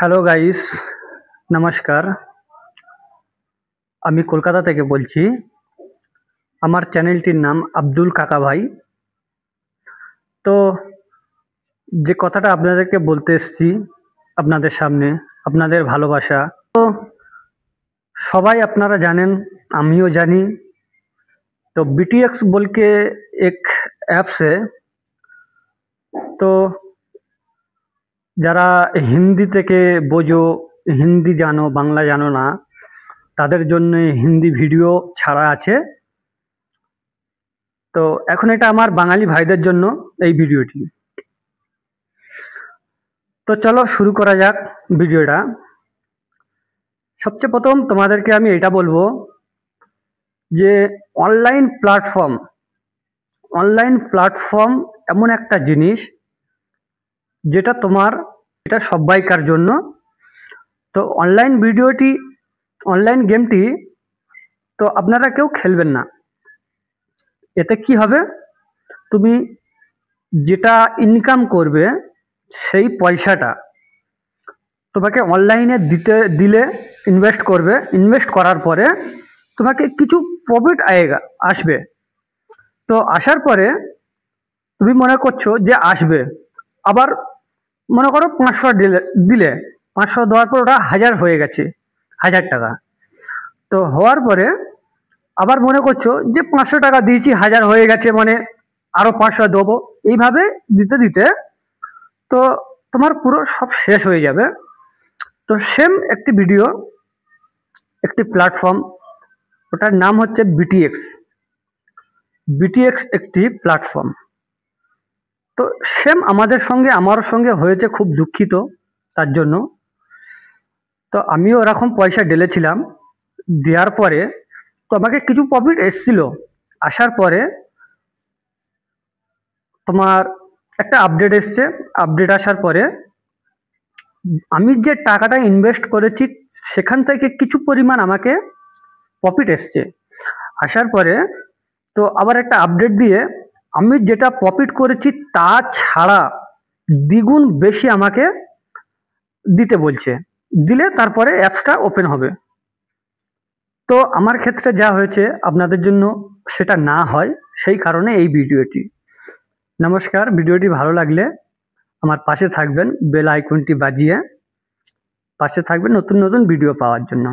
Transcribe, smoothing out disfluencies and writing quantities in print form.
Hello guys, নমস্কার। আমি কলকাতা থেকে বলছি। আমার চ্যানেলটির নাম আব্দুল কাকা ভাই। তো যে কথাটা আপনাদেরকে বলতে এসেছি আপনাদের সামনে, আপনাদের ভালোবাসা তো সবাই আপনারা জানেন, আমিও জানি। तो BTX बोल के एक ऐप्स है। तो যারা হিন্দি থেকে বোঝো, হিন্দি জানো, বাংলা জানো না, তাদের জন্য হিন্দি ভিডিও ছাড়া আছে। তো এখন এটা আমার বাঙালি ভাইদের জন্য এই ভিডিওটি। তো চলো শুরু করা যাক ভিডিওটা। সবচেয়ে প্রথম তোমাদেরকে আমি এটা বলবো যে অনলাইন প্ল্যাটফর্ম এমন একটা জিনিস যেটা এটা সবাইকার জন্য। তো অনলাইন গেমটি তো আপনারা কেউ খেলবেন না। এতে কি হবে, তুমি যেটা ইনকাম করবে সেই পয়সাটা তোমাকে অনলাইনে দিলে ইনভেস্ট করার পরে তোমাকে কিছু প্রফিট আসবে। তো আসার পরে তুমি মনে করছো যে আসবে, আবার মনে করো 500 দিলে 500 দেওয়ার পর ওটা 1000 হয়ে গেছে, 1000 টাকা। তো হওয়ার পরে আবার মনে করছো যে 500 টাকা দিয়েছি, 1000 হয়ে গেছে, মানে আরো 500 দেবো। এইভাবে দিতে দিতে তো তোমার পুরো সব শেষ হয়ে যাবে। তো সেম একটি প্ল্যাটফর্ম, ওটার নাম হচ্ছে বিটিএক্স একটি প্ল্যাটফর্ম। তো সেম আমারও সঙ্গে হয়েছে, খুব দুঃখিত তার জন্য। তো আমিও ওরকম পয়সা ঢেলেছিলাম, দেওয়ার পরে তো আমাকে কিছু প্রফিট এসছিল। আসার পরে তোমার একটা আপডেট এসছে। আপডেট আসার পরে আমি যে টাকাটা ইনভেস্ট করেছি সেখান থেকে কিছু পরিমাণ আমাকে প্রফিট এসছে। আসার পরে তো আবার একটা আপডেট দিয়ে আমি যেটা প্রফিট করেছি তা ছাড়া দ্বিগুণ বেশি আমাকে দিতে বলছে। দিলে তারপরে অ্যাপসটা ওপেন হবে। তো আমার ক্ষেত্রে যা হয়েছে আপনাদের জন্য সেটা না হয়, সেই কারণে এই ভিডিওটি। নমস্কার। ভিডিওটি ভালো লাগলে আমার পাশে থাকবেন, বেল আইকনটি বাজিয়ে পাশে থাকবেন নতুন নতুন ভিডিও পাওয়ার জন্য।